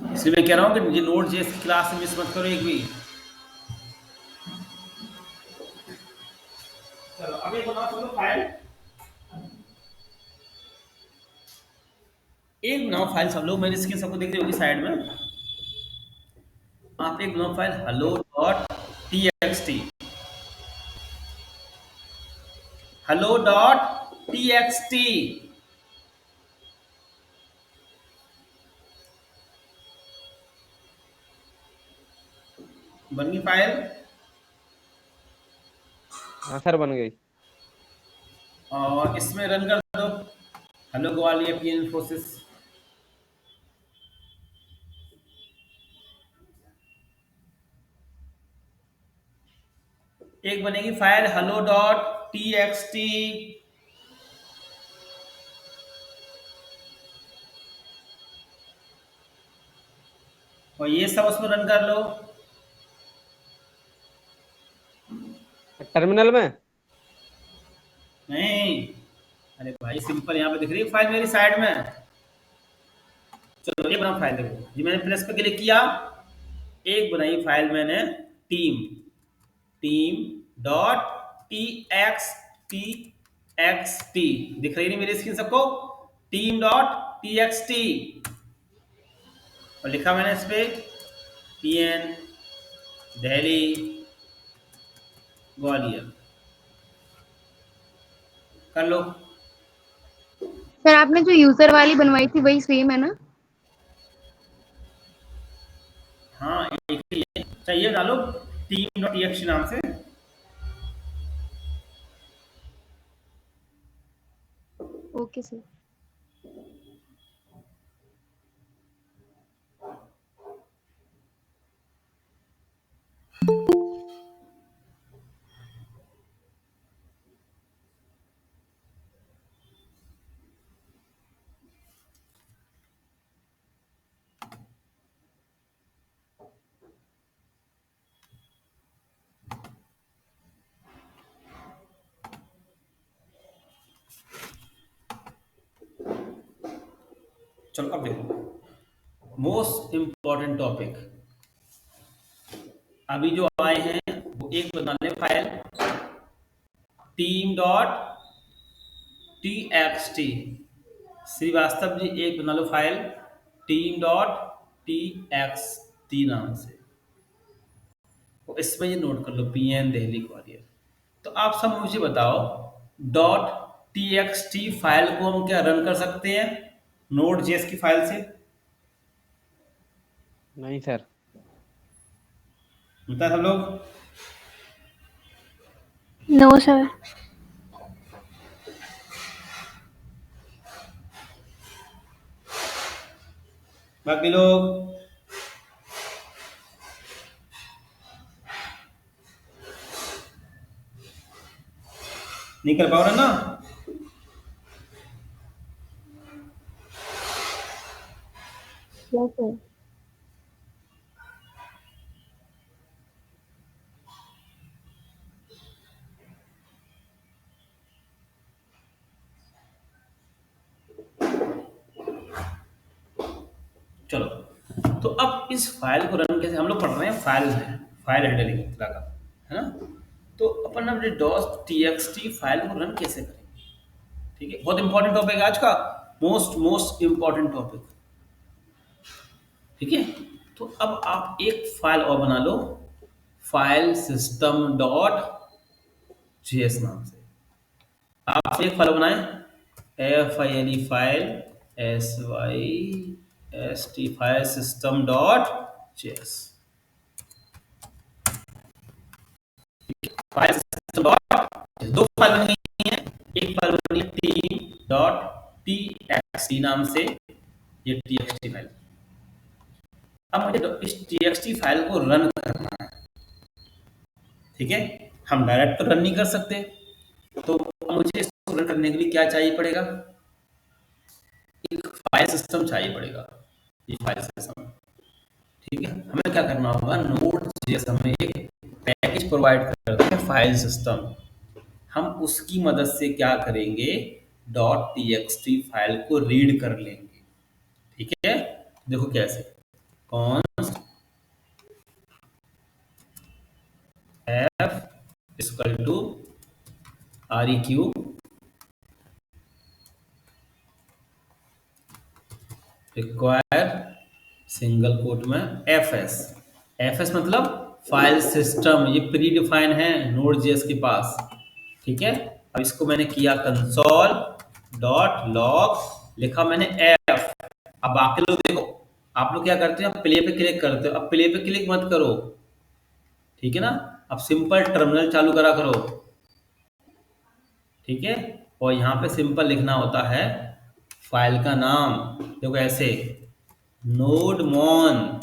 इसलिए मैं कह रहा हूँ कि ये नोड जेएस की क्लास मिस मत करो एक भी। चलो अब एक बनाओ चलो फाइल, एक बनाओ फाइल सब लोग, मेरी स्क्रीन सबको दिख रही होगी साइड में। आप एक बनाओ file hello dot txt, hello dot txt। बन गई फाइल। हाँ सर बन गई। और इसमें रन कर दो हेलो ग्वालियर पी इन्फोसिस। एक बनेगी फाइल hello डॉट txt, और ये सब उसमें रन कर लो। टर्मिनल में। नहीं, अरे भाई सिंपल यहाँ पे दिख रही है फाइल मेरी साइड में। चलो ये बना फाइल, देखो जी मैंने प्लस पे क्लिक किया, एक बनाई फाइल मैंने team, team dot T X T X T, दिख रही नहीं मेरी स्क्रीन सबको? Team dot T X T, और लिखा मैंने इस पे पीएन दिल्ली ग्वालियर। कर लो। सर आपने जो यूजर वाली बनवाई थी वही सेम है ना? हाँ एक ही है, चाहिए डालो टीम डॉट टी नाम से। Okay sir. चलो अब देखो मोस्ट इंपॉर्टेंट टॉपिक, अभी जो आए हैं वो एक बना ले file team dot T X T. Srivastava ji एक बना लो file team dot T X T नाम से, तो इसमें ये नोट कर लो पीएन दिल्ली ग्वालियर। तो आप सब मुझे बताओ dot T X T file को हम क्या रन कर सकते हैं नोड जेएस की फाइल से? नहीं सर। बता सब लोग। No sir. बाकी लोग नहीं कर पाओ रहे ना? Yes sir. चलो तो अब इस फाइल को रन कैसे, हम लोग पढ़ रहे हैं फाइल है, फाइल हैंडलिंग का, है ना? तो अपन अपने डॉट टीएक्सटी फाइल को रन कैसे करेंगे? ठीक है, बहुत इंपॉर्टेंट टॉपिक है आज का, मोस्ट मोस्ट इंपॉर्टेंट टॉपिक। ठीक है, तो अब आप एक फाइल और बना लो फाइल सिस्टम डॉट जेएस नाम से। आप एक फाइल बनाए F I L E file S Y S T file system dot JS, file system dot, दो फाइल बन गई हैं, एक फाइल बनी है T dot T X T नाम से, ये टी एक्स टी फाइल। अब मुझे इस टी एक्स टी फाइल को रन करना है। ठीक है, हम डायरेक्ट तो रन नहीं कर सकते, तो मुझे इसको रन करने के लिए क्या चाहिए पड़ेगा? एक फाइल सिस्टम चाहिए पड़ेगा, ये फाइल सिस्टम। ठीक है, हमें क्या करना होगा, नोड जेएस हमें एक पैकेज प्रोवाइड करता है फाइल सिस्टम, हम उसकी मदद से क्या करेंगे, dot T X T file को रीड कर लेंगे। ठीक है, देखो कैसे, const F equal to REQ require single quote में FS मतलब फाइल सिस्टम, ये प्री डिफाइन है Node.js के पास, ठीक है। अब इसको मैंने किया कंसोल डॉट लॉग, लिखा मैंने F। अब बाकी लोग देखो, आप लोग क्या करते हैं, प्ले पे क्लिक करते हो। अब प्ले पे क्लिक मत करो, ठीक है ना। अब सिंपल टर्मिनल चालू करा करो, ठीक है। और यहाँ पे सिंपल लिखना होता है फाइल का नाम, देखो ऐसे नोडमोन,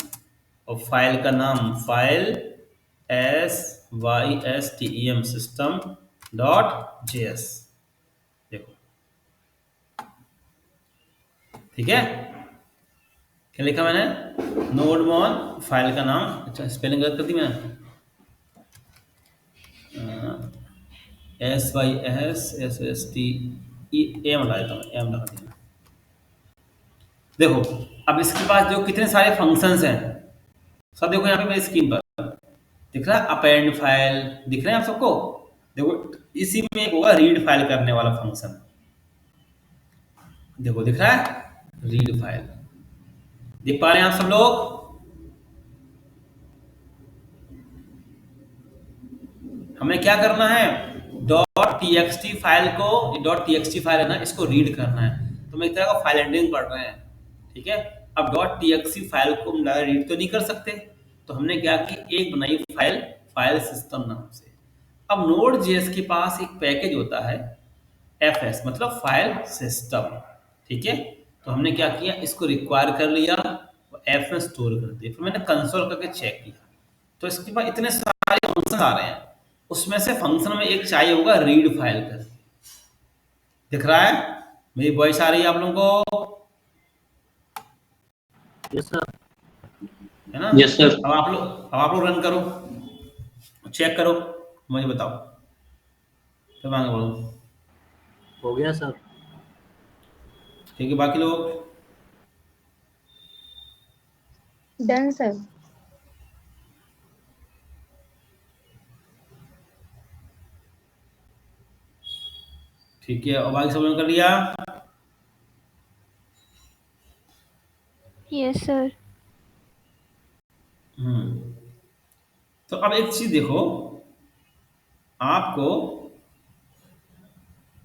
और फाइल का नाम file SYSTEM system dot JS, देखो, ठीक है। क्या लिखा मैंने, नोडमोन फाइल का नाम, अच्छा स्पेलिंग गलत कर दी मैंने, SYSSTEM लगा देता हूँ, एम लगा दिया। देखो अब इसके पास जो कितने सारे फंक्शंस हैं सब, देखो यहाँ पे मेरी स्क्रीन पर दिख रहा है अपेंड फाइल, दिख रहे हैं आप सबको। देखो इसी में एक होगा रीड फाइल करने वाला फंक्शन, देखो दिख रहा है रीड फाइल, देख पा रहे हैं आप सब लोग। हमें क्या करना है, .txt फाइल को, .txt फाइल है ना, इसको रीड करना है। तो मैं एक तरह का फाइल एंडिंग पढ़ रहे हैं, ठीक है। अब .txt फाइल को हम रीड तो नहीं कर सकते, तो हमने क्या की, एक बनाई फाइल सिस्टम नाम से। अब Node.js के पास एक पैकेज होता है FS मतलब फाइल सिस्टम, ठीक है। तो हमने क्या किया, इसको रिक्वायर कर लिया और F में स्टोर कर दिया। फिर मैंने कंसोल करके चेक किया, तो इसके पास इतने सारे फंक्शन आ रहे हैं, उसमें से फंक्शन में एक चाहिए होगा रीड फाइल कर, दिख रहा है मेरी वॉइस आ रही है आप लोगों को, यस सर, है ना। Yes sir. अब आप लोग रन करो, चेक करो, मुझे बताओ, फिर मैं बोलो, हो गया सर। ठीक है। बाकी लोग डन सर। ठीक है, और बाकी सब लोगों ने कर लिया। Yes sir. तो अब एक चीज देखो, आपको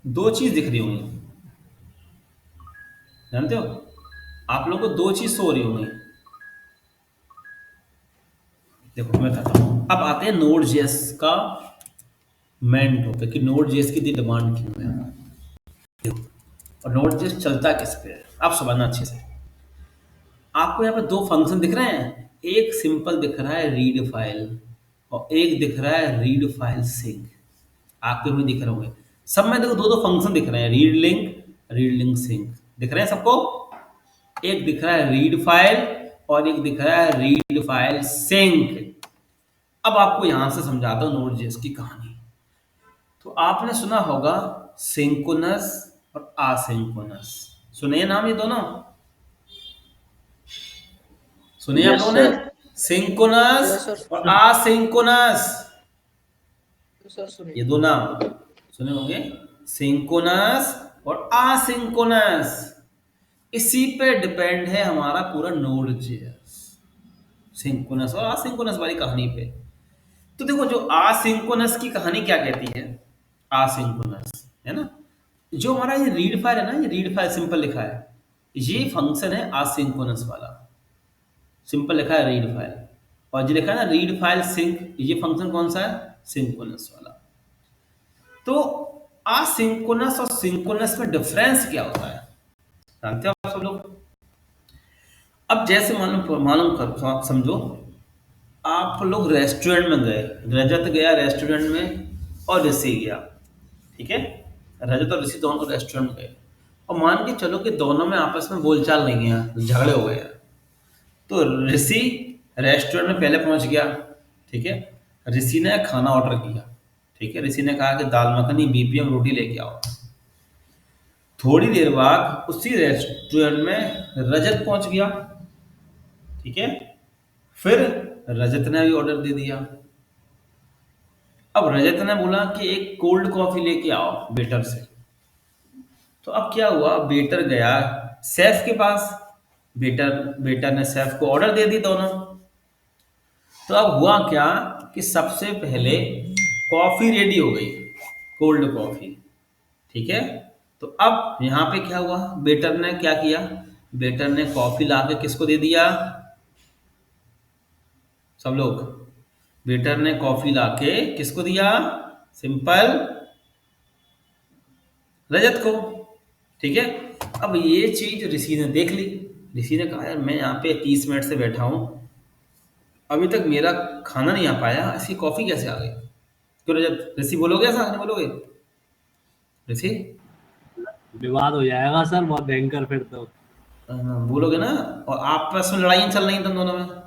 दो चीज दिख रही होंगी, जानते हो, आप लोगों को दो चीज सो रही होंगी। देखो मैं बताता हूँ, अब आते हैं Node.js का मेन टॉपिक कि Node.js की डिमांड क्यों है। देखो, और Node.js चलता किस पे है, आप समझना अच्छे से। आपको यहाँ पे दो फंक्शन दिख रहे हैं, एक सिंपल दिख रहा है रीड फाइल और एक दिख रहा है रीड फाइल सिंक, आपको भी दिख रहे होंगे। सब में देखो दो दो फंक्शन दिख रहे हैं, रीड लिंक सिंक दिख रहे हैं सबको। एक दिख रहा है रीड फाइल और एक दिख रहा है रीड फाइल सिंक। अब आपको यहां से समझाता हूं Node.js की कहानी। तो आपने सुना होगा सिंक्रोनस और आसिंक्रोनस, सुनिए नाम ये दोनों, सुनिए आप Yes, लोगों ने, sir. Synchronous Yes, sir. और आसिंक्रोनस, सर सुनिए। ये दो नाम सुने होंगे, सिंक्रोनस और आसिंक्रोनस। इसी पे डिपेंड है हमारा पूरा Node.js, सिंक्रोनस और आसिंक्रोनस वाली कहानी पे। तो देखो जो आसिंक्रोनस की कहानी क्या कहती है, आसिंक्रोनस है ना, जो हमारा ये रीड फाइल है ना, ये रीड फाइल सिंपल लिखा है, ये फंक्शन है आसिंक्रोनस वाला, सिंपल लिखा है रीड फाइल। और जो लिखा है ना रीड फाइल सिंक, ये फंक्शन कौन सा है, सिंक्रोनस वाला। तो आसिंक्रोनस और सिंक्रोनस में डिफरेंस क्या होता है, जानते हो आप सब लोग। अब जैसे मालूम कर समझो, आप लोग रेस्टोरेंट में गए, रजत गया रेस्टोरेंट में और ऋषि गया, ठीक है। रजत और ऋषि दोनों रेस्टोरेंट में गए, और मान के चलो कि दोनों में आपस में बोलचाल नहीं गया, झगड़े हो गए। तो ऋषि रेस्टोरेंट में पहले पहुंच गया, ठीक है। ऋषि ने खाना ऑर्डर किया, ठीक है। ऋषि ने कहा कि दाल मखनी BPM रोटी लेके आओ। थोड़ी देर बाद उसी रेस्टोरेंट में रजत पहुंच गया, ठीक है। फिर रजत ने भी ऑर्डर दे दिया। अब रजत ने बोला कि एक कोल्ड कॉफी लेके आओ वेटर से। तो अब क्या हुआ, वेटर गया शेफ के पास, वेटर वेटर ने शेफ को ऑर्डर दे दी दोनों। तो अब हुआ क्या कि सबसे पहले कॉफी रेडी हो गई, कोल्ड कॉफी, ठीक है। तो अब यहाँ पे क्या हुआ, वेटर ने क्या किया, वेटर ने कॉफी लाके किसको दे दिया, सब लोग, वेटर ने कॉफी लाके किसको दिया, सिंपल रजत को, ठीक है। अब ये चीज ऋषि ने देख ली। ऋषि ने कहा यार मैं यहाँ पे 30 मिनट से बैठा हूँ, अभी तक मेरा खाना नहीं आ पाया, ऐसी कॉफी कैसे आ गई। क्यों रजत, ऋषि बोलोगे ऐसा नहीं बोलोगे ऋषि, विवाद हो जाएगा सर बहुत भयंकर फिर तो। बोलोगे ना। और आपस में लड़ाई चल रही तुम दोनों में।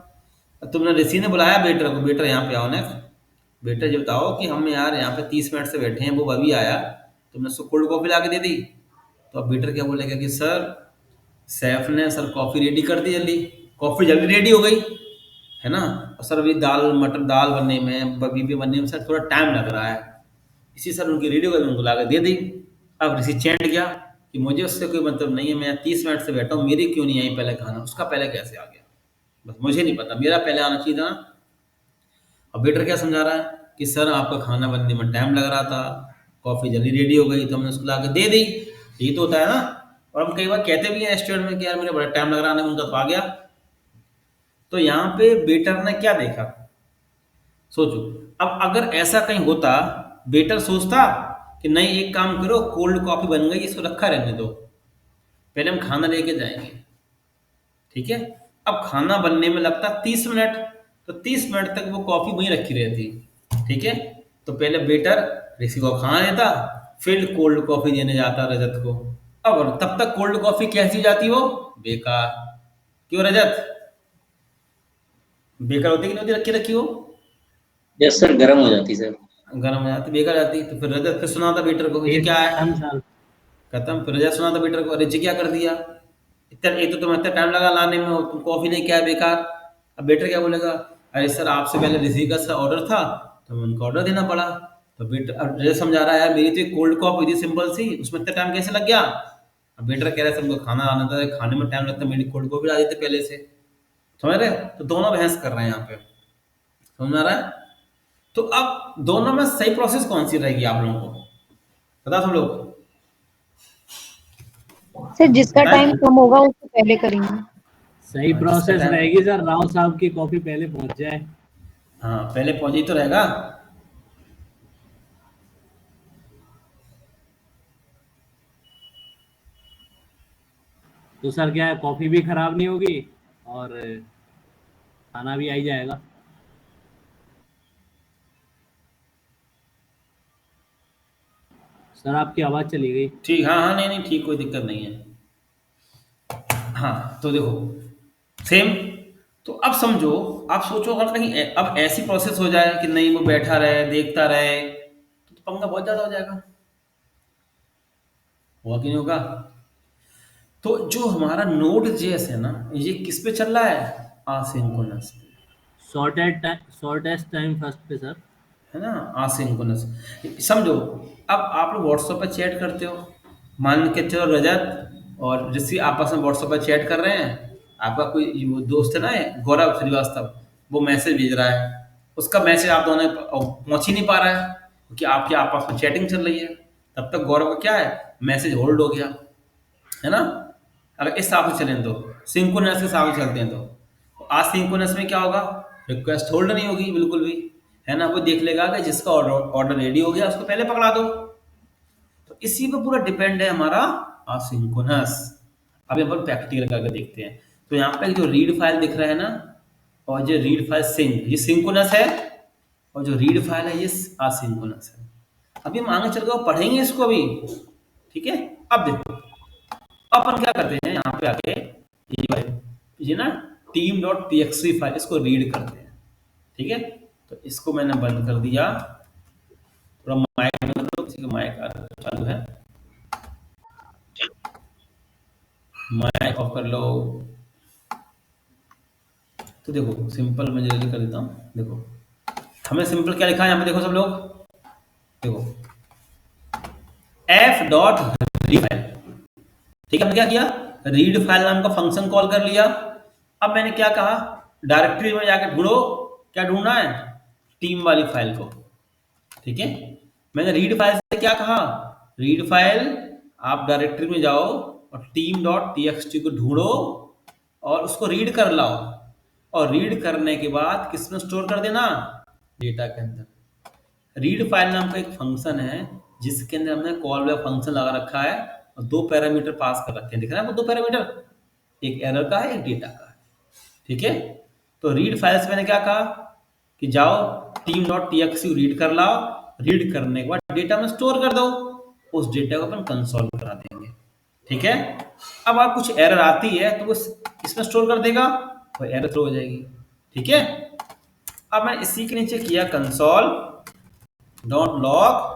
तुमने ऋषि ने बुलाया वेटर को, वेटर यहाँ पे आओ ना, वेटर ये बताओ कि हम यार यहाँ पे 30 मिनट से बैठे हैं, वो अभी आया, तुमने उसको कोल्ड कॉफी ला के दे दी। तो अब वेटर क्या बोलेगा कि सर शेफ ने सर कॉफी रेडी कर दी, जल्दी कॉफी जल्दी रेडी हो गई है ना, और सर अभी दाल मटर दाल बनने में बीबी बनने में सर थोड़ा टाइम लग रहा है, इसी सर उनकी रेडी हो गई, उनको ला के दे दी। अब ऋषि चैंट गया कि मुझे उससे कोई मतलब नहीं है, मैं 30 मिनट से बैठा हूँ, मेरी क्यों नहीं आई पहले खाना, उसका पहले कैसे आ गया, बस मुझे नहीं पता, मेरा पहले आना चाहिए था। अब वेटर क्या समझा रहा है कि सर आपका खाना बनने में टाइम लग रहा था, कॉफ़ी जल्दी रेडी हो गई तो हमने उसको ला के दे दी, यही तो होता है ना। और हम कई बार कहते भी हैं रेस्टोरेंट में कि यार मेरा बड़ा टाइम लग रहा है, उनका तो आ गया। तो यहाँ पे वेटर ने क्या देखा, सोचो, अब अगर ऐसा कहीं होता, वेटर सोचता कि नहीं एक काम करो, कोल्ड कॉफी बन गई, इसको रखा रहने दो, पहले हम खाना लेके जाएंगे, ठीक है। अब खाना बनने में लगता 30 मिनट, तो 30 मिनट तक वो कॉफी वहीं रखी रहती, ठीक है। तो पहले वेटर ऋषि को खाना देता, फिर कोल्ड कॉफी देने जाता रजत को। अब तब तक कोल्ड कॉफी कैसी जाती, वो बेकार। क्यों रजत, बेकार होती कि नहीं होती रखी रखी हो, यस सर, गर्म हो जाती सर। गर्म हो जाती, बेकार जाती। तो फिर रजत फिर सुनाता वेटर को, ये क्या है, हम सर खत्म। फिर रजत सुनाता वेटर को, अरे जी क्या कर दिया, इतना एक तो तुम्हें इतना टाइम लगा लाने में, तुम कॉफी लेके आए बेकार। अब वेटर क्या बोलेगा, अरे सर आपसे पहले ऋषि का ऑर्डर था तो हमें उनको ऑर्डर देना पड़ा। तो वेटर अब रजत समझा रहा है यार मेरी तो एक कोल्ड कॉफी थी सिंपल सी, उसमें इतना टाइम कैसे लग गया। अब वेटर कह रहा है सबको खाना आना था, खाने में टाइम लगता है, मेरी कोल्ड कॉफी ला देते पहले से, समझ रहे। तो दोनों बहस कर रहे हैं यहाँ पे, समझ आ रहा है। तो अब दोनों में सही प्रोसेस कौन सी रहेगी आप लोगों को बता, सब लोग सर जिसका टाइम बताएं। कम होगा उसको पहले करेंगे। सही हाँ, जिसका प्रोसेस टाइम, रहेगी सर, राव साहब की कॉफी पहले पहुंच जाए। हाँ पहले पहुंची तो रहेगा। तो सर क्या है, कॉफी भी खराब नहीं होगी और खाना भी आ ही जाएगा। सर आपकी आवाज चली गई। ठीक, हाँ हाँ, नहीं नहीं ठीक, कोई दिक्कत नहीं है। हाँ तो देखो सेम। तो अब समझो, आप सोचो अगर कहीं अब ऐसी प्रोसेस हो जाए कि नहीं वो बैठा रहे देखता रहे, तो पंगा बहुत ज्यादा हो जाएगा, होगा कि नहीं होगा। तो जो हमारा नोड जेएस है ना, ये किस पे चल रहा है, आसिंक्रोनस पे, शॉर्टेस्ट टाइम फर्स्ट पे सर। है ना, आसिंक्रोनस। समझो, अब आप लोग व्हाट्सएप पर चैट करते हो, मान के चलो रजत और ऋषि आपस में व्हाट्सएप पर चैट कर रहे हैं, आपका कोई वो दोस्त है ना गौरव श्रीवास्तव, वो मैसेज भेज रहा है, उसका मैसेज आप दोनों पहुंच ही नहीं पा रहा है क्योंकि आपकी आपस में चैटिंग चल रही है। तब तक गौरव का क्या है, मैसेज होल्ड हो गया, है ना। अगर इस हिसाब से चलें तो सिंक्रोनस के हिसाब से चलते हैं तो आसिंक्रोनस में क्या होगा, रिक्वेस्ट होल्ड नहीं होगी बिल्कुल भी, है ना। वो देख लेगा कि जिसका ऑर्डर रेडी हो गया उसको पहले पकड़ा दो। तो इसी पे पूरा डिपेंड है हमारा असिंक्रोनस। अब यहाँ पर प्रैक्टिकल करके देखते हैं। तो यहाँ पे जो रीड फाइल दिख रहा है ना, और जो रीड फाइल सिंक, ये सिंक्रोनस है, और जो रीड फाइल है ये असिंक्रोनस है। अभी हम आगे चल के पढ़ेंगे इसको अभी, ठीक है। अब देखो, अपन क्या करते हैं यहाँ पे आके, ये ना team.txt फाइल, इसको रीड करते हैं, ठीक है। तो इसको मैंने बंद कर दिया, थोड़ा माइक बंद करो, किसी का माइक चालू है, माइक ऑफ कर लो। तो देखो सिंपल मैं जल्दी कर देता हूँ। देखो हमें सिंपल क्या लिखा है यहाँ पे, देखो सब लोग, देखो एफ डॉट रीड फाइल। ठीक है, हमने क्या किया, रीड फाइल नाम का फंक्शन कॉल कर लिया। अब मैंने क्या कहा, डायरेक्टरी में जाके ढूंढो, क्या ढूंढना है, टीम वाली फाइल को। ठीक है, मैंने रीड फाइल से क्या कहा, रीड फाइल आप डायरेक्टरी में जाओ और टीम डॉट टीएक्सटी को ढूंढो और उसको रीड कर लाओ, और रीड करने के बाद किसमें स्टोर कर देना, डेटा के अंदर। रीड फाइल नाम का एक फंक्शन है जिसके अंदर हमने कॉल बैक फंक्शन लगा रखा है और दो पैरामीटर पास कर रखे हैं, दिख रहा है आपको दो पैरामीटर, एक एरर का है एक डेटा का है। ठीक है, तो रीड फाइल से मैंने क्या कहा कि जाओ टीम डॉट टीएक्सटी रीड कर लाओ, रीड करने के बाद डेटा में स्टोर कर दो, उस डेटा को अपन कंसोल करा देंगे। ठीक है, अब आप कुछ एरर आती है तो वो इसमें स्टोर कर देगा, वो एरर थ्रो हो जाएगी। ठीक है, अब मैं इसी के नीचे किया कंसोल डॉट लॉग,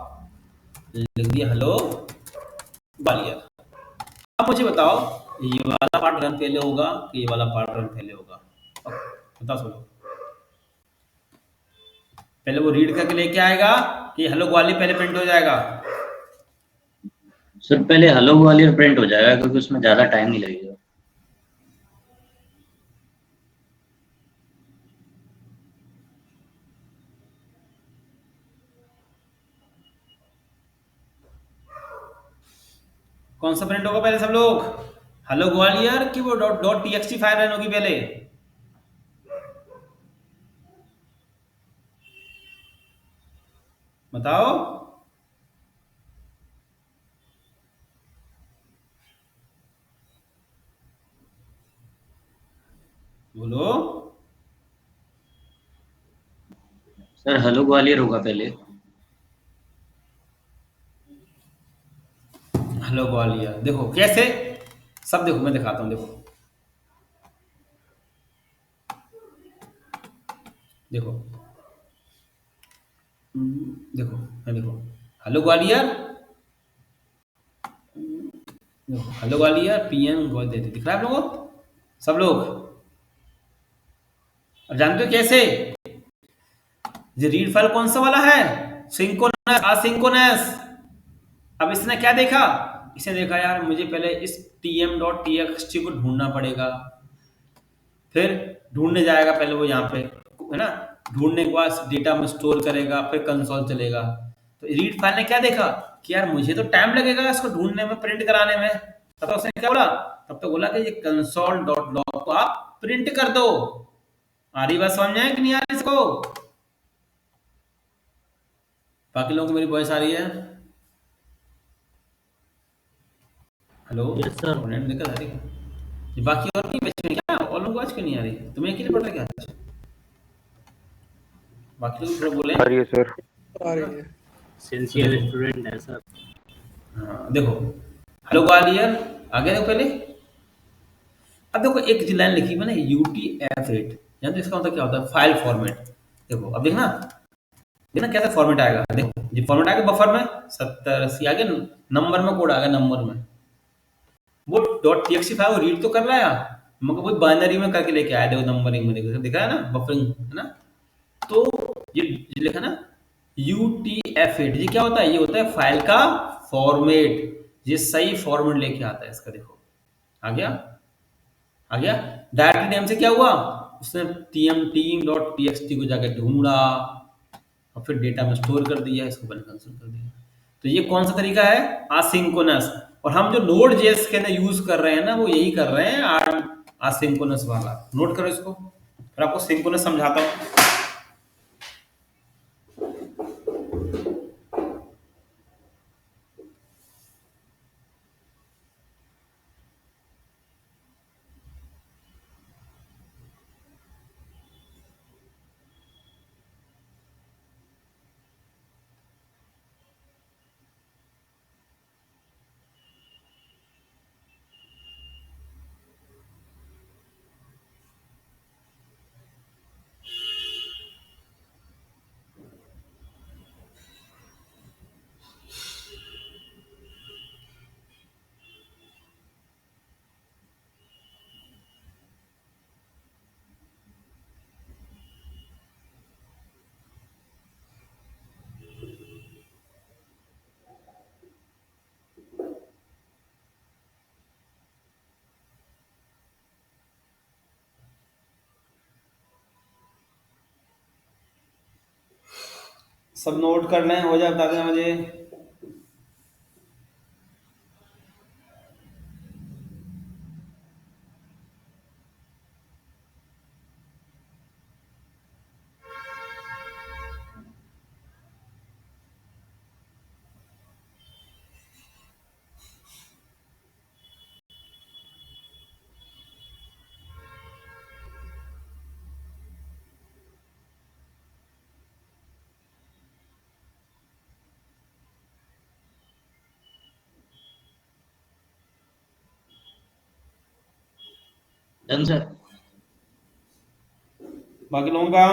लिख दिया हेलो ग्वालियर। अब मुझे बताओ ये वाला पार्ट रन पहले होगा कि ये वाला पार्ट रन पहले होगा, बताओ सुनो। पहले वो रीड करके लेके आएगा कि हेलो ग्वालियर पहले प्रिंट हो जाएगा, सर पहले हेलो ग्वालियर प्रिंट हो जाएगा क्योंकि उसमें ज्यादा टाइम नहीं लगेगा। कौन सा प्रिंट होगा पहले सब लोग, हेलो ग्वालियर की वो dot dot TXT file run होगी पहले, बताओ। बोलो, सर हेलो ग्वालियर होगा पहले। हेलो ग्वालियर देखो कैसे, सब देखो मैं दिखाता हूं, देखो देखो देखो मैं देखो हेलो ग्वालियर, देखो हेलो ग्वालियर पीएम गोल देते दिख रहा है आप लोगों को सब लोग। अब जानते हो कैसे, ये रीड फाइल कौन सा वाला है, सिंक्रोनस असिंक्रोनस। अब इसने क्या देखा, इसने देखा यार मुझे पहले इस tm डॉट टीएक्सटी को ढूंढना पड़ेगा, फिर ढूंढने जाएगा पहले वो यहाँ पे है ना, ढूंढने के बाद डेटा में स्टोर करेगा, फिर कंसोल चलेगा। तो रीड फाइल ने क्या देखा कि यार मुझे तो टाइम लगेगा इसको ढूंढने में प्रिंट कराने में, तब तो उसने क्या बोला, तब तो बोला कि ये कंसोल डॉट लॉग को आप प्रिंट कर दो। आ रही बात समझ में है कि नहीं आ रही इसको, बाकी लोगों को मेरी वॉइस आ रही है, हेलो यस सर। नेट दिक्कत आ रही है, ये बाकी और नहीं बच्चे में क्या, और लोगों को आज क्यों नहीं आ रही, तुम्हें अकेले पड़ रहा है क्या, बाकी लोग थोड़ा बोले। आ रही है सर। सिंसियर स्टूडेंट है सर। हाँ देखो हेलो ग्वालियर आगे देखो पहले, अब देखो एक लाइन लिखी मैंने UTF-8, जानते हो इसका मतलब क्या होता है, फाइल फॉर्मेट। देखो अब देखना, देखना कैसा फॉर्मेट आएगा, देखो ये फॉर्मेट आएगा बफर में 70 80 आगे नंबर में कोड आ गया, नंबर में वो डॉट टीएक्सटी फाइल वो रीड तो कर रहा है मगर वो बाइनरी में करके लेके आया, देखो नंबरिंग में देखो दिख रहा है ना, बफरिंग है ना। तो ये लिखा ना UTF-8, ये क्या होता है, ये होता है फाइल का फॉर्मेट, ये सही फॉर्मेट लेके आता है इसका। देखो आ गया, आ गया। डायरेक्टरी नेम से क्या हुआ, उसने टीम डॉट टीएक्सटी को जाके ढूंढा और फिर डेटा में स्टोर कर दिया, इसको मैंने कंसोल कर दिया। तो ये कौन सा तरीका है, आसिंक्रोनस। और हम जो नोड जेएस के अंदर यूज कर रहे हैं ना, वो यही कर रहे हैं, आसिंक्रोनस वाला। नोट करो इसको, फिर आपको सिंक्रोनस समझाता हूँ। सब नोट कर लें, हो जाए बता देना मुझे। Done sir. बाकी लोगों का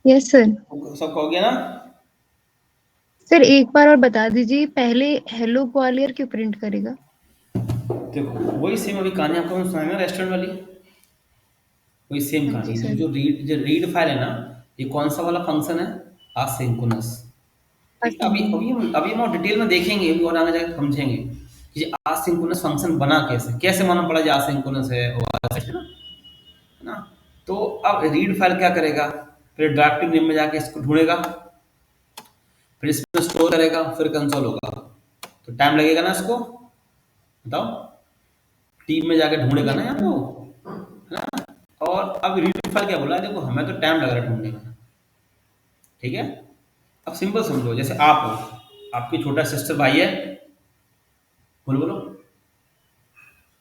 यस सर। सबका हो गया ना? सर एक बार और बता दीजिए, पहले हेलो ग्वालियर क्यों प्रिंट करेगा? देखो वही सेम अभी कहानी आपको सुनाया ना, रेस्टोरेंट वाली, वही सेम हाँ जी कहानी। सर। जो रीड फाइल है ना, ये कौन सा वाला फंक्शन है? आसिंक्रोनस। ठीक है, अभी अच्छा। अभी अभी हम और डिटेल में देखेंगे, अभी और आगे जाकर समझेंगे कि आसिंक्रोनस फंक्शन बना कैसे, कैसे मालूम पड़ा कि आसिंक्रोनस है और है ना। तो अब रीड फाइल क्या करेगा, फिर ड्राफ्टिंग नेम में जाके इसको ढूंढेगा, फिर इसमें स्टोर करेगा, फिर कंसोल होगा। तो टाइम लगेगा ना इसको, बताओ। टीम में जाके ढूंढेगा ना यस यहाँ सर। तो, है ना। और अब रीड फाइल क्या बोला है, देखो हमें तो टाइम लग रहा है ढूंढने में, ठीक है। अब सिंपल समझो, जैसे आप हो, आपकी छोटा सिस्टर भाई है, बोलो बोलो,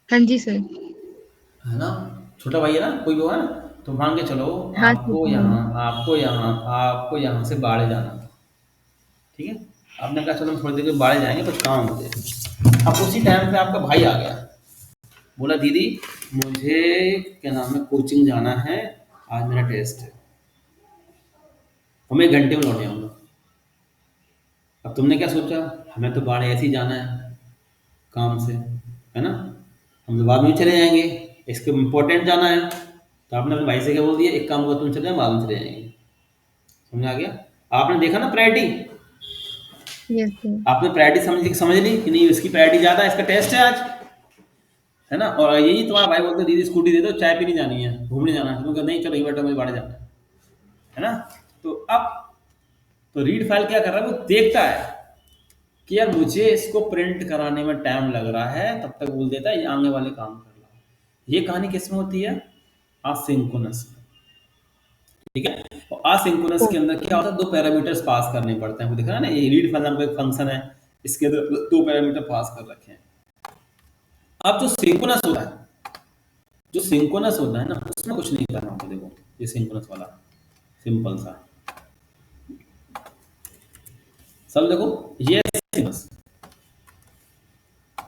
हाँ जी सर। है ना। छोटा भाई है ना, कोई भी होगा ना। तो मान के चलो, हाँ आपको छोटा यहाँ भाई। आपको यहाँ से बाड़े जाना, ठीक है। आपने कहा चलो हम थोड़ी देर में बाड़े जाएंगे, कुछ काम है मुझे। अब उसी टाइम पे आपका भाई आ गया, बोला दीदी मुझे क्या नाम है कोचिंग जाना है, आज मेरा टेस्ट है, हमें 1 घंटे में लौटे आऊँगा। अब तुमने क्या सोचा, हमें तो बाड़े ऐसे ही जाना है काम से, है ना, हम तो बाद में ही चले जाएंगे, इसके इम्पोर्टेंट जाना है। तो आपने अपने भाई से क्या बोल दिया, एक काम करो तुम चले जाओ, बाद में चले जाएंगे। समझ आ गया? आपने देखा ना प्रायोरिटी, यस सर। आपने प्रायोरिटी समझ ली कि नहीं, इसकी प्रायोरिटी ज़्यादा है, इसका टेस्ट है आज, है ना। और यही तुम्हारा भाई बोलते दीदी स्कूटी दे दो, चाय पीने जानी है, घूमने जाना है, तुम कहते नहीं चलो ये बैठो मुझे बाहर जाना है ना। तो अब तो रीड फाइल क्या कर रहा है, वो देखता है कि यार मुझे इसको प्रिंट कराने में टाइम लग रहा है, तब तक बोल देता है ये आगे वाले काम कर रहा है। ये कहानी किस में होती है, आसिंक्रोनस में, ठीक है। और आसिंक्रोनस के अंदर क्या होता है, 2 पैरामीटर्स पास करने पड़ते हैं। वो दिख रहा है ना, ये रीड फाइल नाम का एक फंक्शन है, इसके अंदर 2 पैरामीटर पास कर रखे हैं। अब जो सिंक्रोनस होता है, जो सिंक्रोनस होता है ना, उसमें कुछ नहीं करना होता। देखो ये सिंक्रोनस वाला सिंपल सा, सब देखो ये सिंक्रोनस।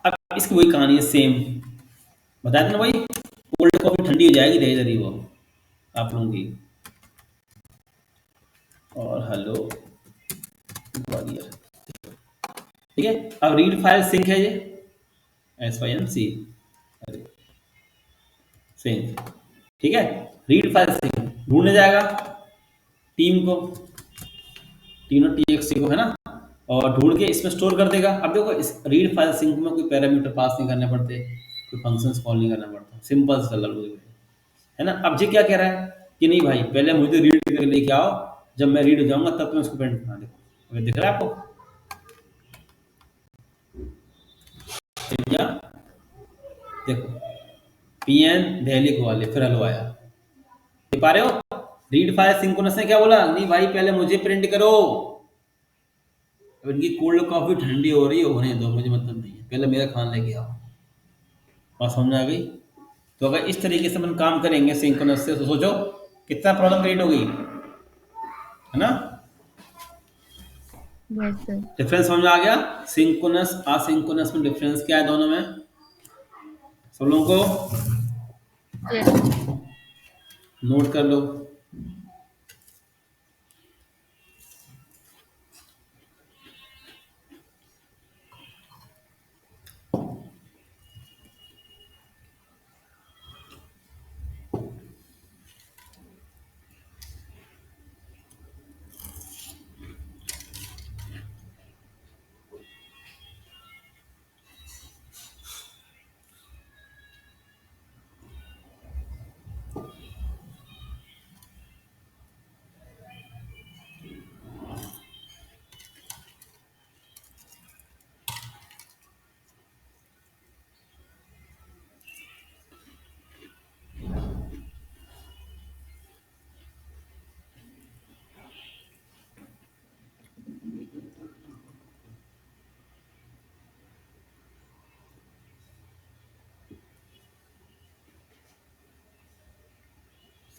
अब इसकी वही कहानी है सेम, बताया था ना भाई, कोल्ड कॉफी ठंडी हो जाएगी धीरे धीरे वो आप लोगों की। और हेलो ग्वालियर, ठीक है। अब रीड फाइल सिंक है ये, SYNC, अरे सिंक, ठीक है। रीड फाइल सिंक ढूंढने जाएगा टीम को, टीनो TXT को, है ना। और ढूंढ के इसमें स्टोर कर देगा। अब देखो इस रीड फाइल सिंक में कोई पैरामीटर पास नहीं करने पड़ते, कोई फंक्शंस कॉल नहीं करना पड़ता, सिंपल सा लग, है ना। अब ये क्या कह रहा है कि नहीं भाई पहले मुझे रीड करके लेके आओ, जब मैं रीड हो जाऊंगा तब मैं उसको प्रिंट करा। देखो अगर दिख रहा है आपको, क्या देखो, PN दिल्ली ग्वालियर, फिर हेलो आया, देख पा रहे हो। रीड फाइल सिंक्रोनस ने क्या बोला, नहीं भाई पहले मुझे प्रिंट करो, अब इनकी कोल्ड कॉफी ठंडी हो रही है, होने दो, मुझे मतलब नहीं है, पहले मेरा खाना लेके आओ। और समझ आ गई? तो अगर इस तरीके से अपन काम करेंगे सिंक्रोनस से, तो सोचो कितना प्रॉब्लम क्रिएट होगी, है ना। Yes sir. डिफरेंस समझ में आ गया, सिंक्रोनस असिंक्रोनस में डिफरेंस क्या है दोनों में, सब लोगों को यस सर। नोट कर लो।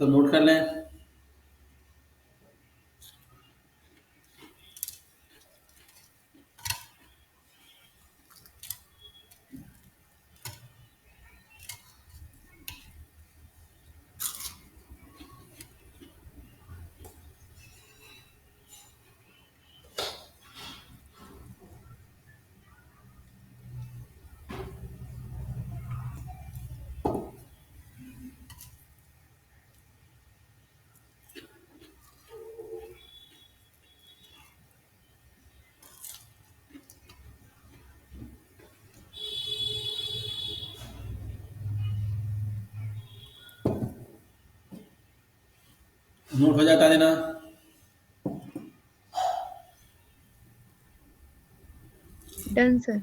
सब नोट कर लें। नोट हो जाता देना। Done sir.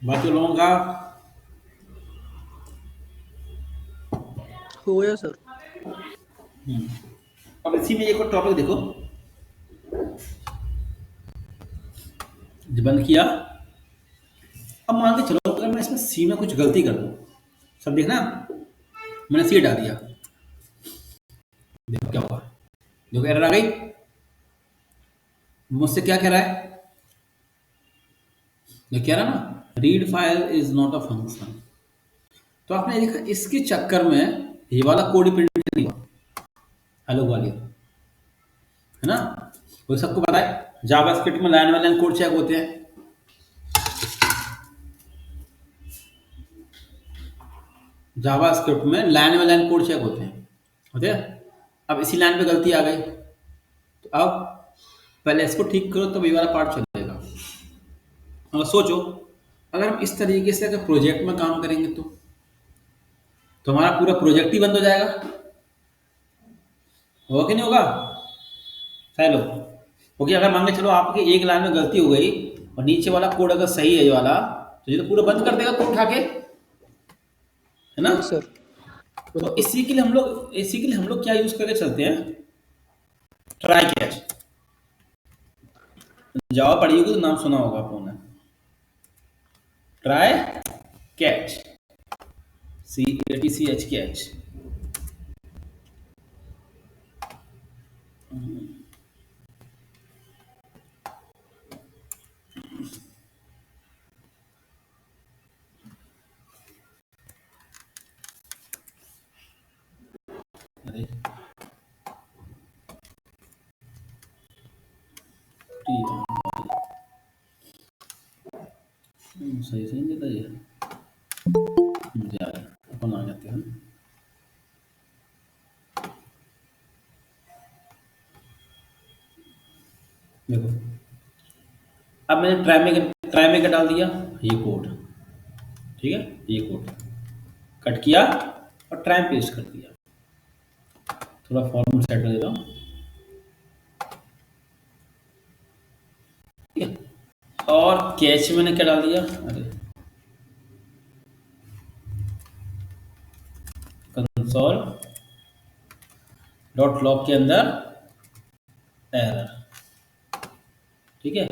बाकी लोगों का हो गया सर। अब इसी में एक और टॉपिक देखो, जो बंद किया। अब मान के चलो अगर मैं इसमें सी में कुछ गलती कर दूं, सब देखना, मैंने सी डाल दिया, देखो क्या होगा। देखो एरर आ गई, मुझसे क्या कह रहा है, ये कह रहा ना read file is not a function. तो आपने देखा इसके चक्कर में ये वाला कोड प्रिंट नहीं हुआ, हेलो वाली, है ना। वो सबको पता है जावास्क्रिप्ट में line by line code check होते हैं। जावास्क्रिप्ट में line by line code check होते हैं। अब इसी लाइन पे गलती आ गई, तो अब पहले इसको ठीक करो तब ये वाला पार्ट चलेगा। अगर सोचो अगर हम इस तरीके से अगर प्रोजेक्ट में काम करेंगे तो हमारा पूरा प्रोजेक्ट ही बंद हो जाएगा, होगा कि नहीं होगा। हेलो, क्योंकि अगर मान के चलो आपकी एक लाइन में गलती हो गई और नीचे वाला कोड अगर सही है ये वाला, तो ये तो पूरा बंद कर देगा कोड उठा के, है ना। सर तो इसी के लिए हम लोग क्या यूज करके चलते हैं, ट्राई कैच। जावा पढ़ी होगी तो नाम सुना होगा आपने, ट्राई कैच, CATCH कैच। अरे सही से नहीं देता ये, मुझे आ गया, अपन आ जाते हैं। देखो अब मैंने ट्राई में डाल दिया ये कोड, ठीक है, ये कोड कट किया और ट्राई पेस्ट कर दिया। थोड़ा फॉर्मेट सेट कर देता हूँ, ठीक है। और कैच मैंने क्या डाल दिया, अरे कंसोल डॉट लॉग के अंदर एरर, ठीक है।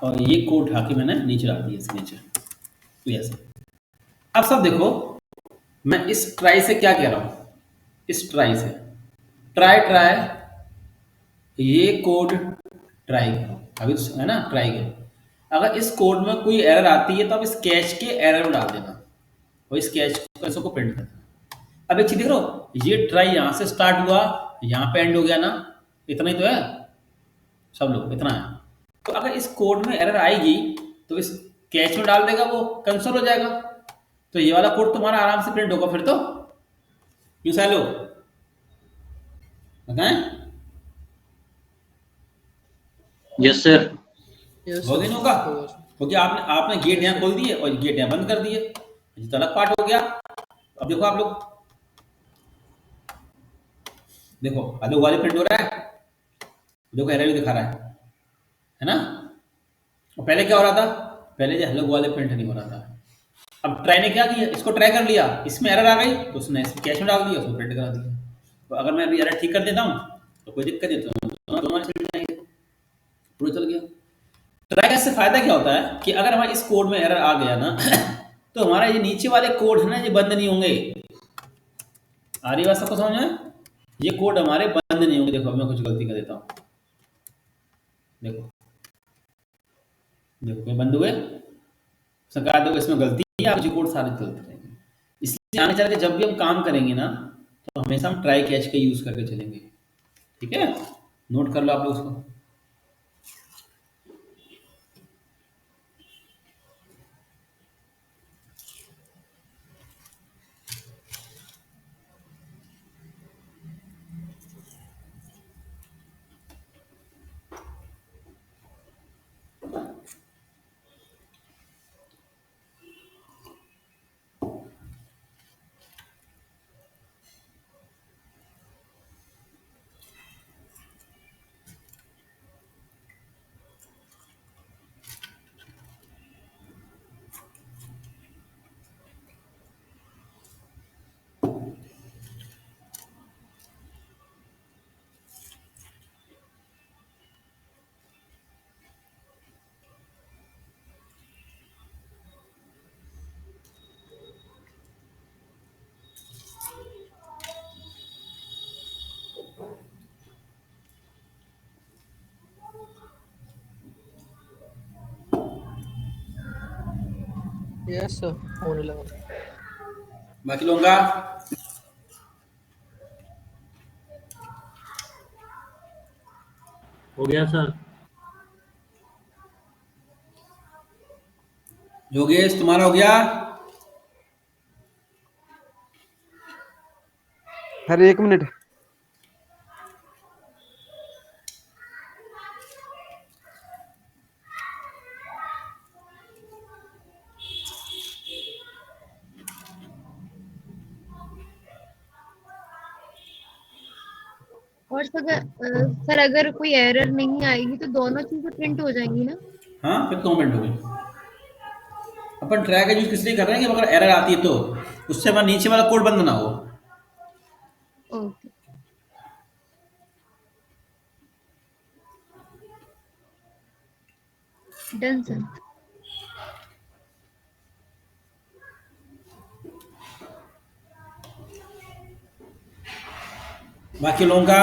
और ये कोड उठा के मैंने नीचे डाल दिया, इसके नीचे, तो ऐसे। अब सब देखो मैं इस ट्राई से क्या कह रहा हूं, इस ट्राई से ट्राई ये कोड ट्राई करो, अभी तो है ना ट्राई करो। अगर इस कोड में कोई एरर आती है तो आप इस कैच के एरर में डाल देना और इस कैच को प्रिंट कर देना। अब एक चीज देख लो, ये ट्राई यहां से स्टार्ट हुआ, यहां पे एंड हो गया ना, इतना ही तो है, सब लोग इतना है। तो अगर इस कोड में एरर आएगी तो इस कैच में डाल देगा, वो कंसोल हो जाएगा, तो ये वाला कोड तुम्हारा आराम से प्रिंट होगा फिर तो। क्यों सालो बताएं, यस सर। हो गया होगा, क्योंकि आपने गेट यहाँ खोल दिए और गेट यहाँ बंद कर दिए, ये तो अलग पार्ट हो गया। अब देखो आप लोग, देखो अलग वाले प्रिंट हो रहा है, देखो एरर भी दिखा रहा है ना। और पहले क्या हो रहा था, पहले जो हेलो वाले प्रिंट नहीं हो रहा था। अब ट्राई ने क्या किया, इसको ट्राई कर लिया, इसमें एरर आ गई तो उसने इसमें कैच में डाल दिया, उसको प्रिंट करा दिया। तो अगर मैं अभी एरर ठीक कर देता हूँ तो कोई दिक्कत नहीं, तो दोनों प्रिंट आएंगे। पूरा चल गया। ट्राई कैच से फायदा क्या होता है कि अगर हमारे इस कोड में एरर आ गया ना तो हमारा ये नीचे वाले कोड है ना, ये बंद नहीं होंगे। आ रही बात सबको समझ में? ये कोड हमारे बंद नहीं होंगे। देखो अब मैं कुछ गलती कर देता हूँ, देखो देखो ये बंद हुए, सरकार देखो इसमें गलती है, आप ये कोड सारे चलते रहेंगे। इसलिए आगे चल के जब भी हम काम करेंगे ना तो हमेशा हम ट्राई कैच का यूज करके चलेंगे। ठीक है, नोट कर लो आप लोग उसको। यस सर, होने लगा। बाकी लोगों का हो गया सर। योगेश तुम्हारा हो गया? Sir 1 minute. और सर अगर कोई एरर नहीं आएगी तो दोनों चीजें प्रिंट हो जाएंगी ना? हाँ, फिर कमेंट हो गई। अपन ट्रैक का यूज किस लिए कर रहे हैं कि अगर एरर आती है तो उससे हमारा नीचे वाला कोड बंद ना हो। Okay, done sir. बाकी लोगों का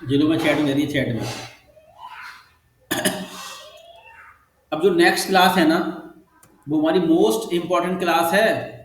जिन्हों में चैट में दे रही है, चैट में। अब जो नेक्स्ट क्लास है ना वो हमारी मोस्ट इंपॉर्टेंट क्लास है।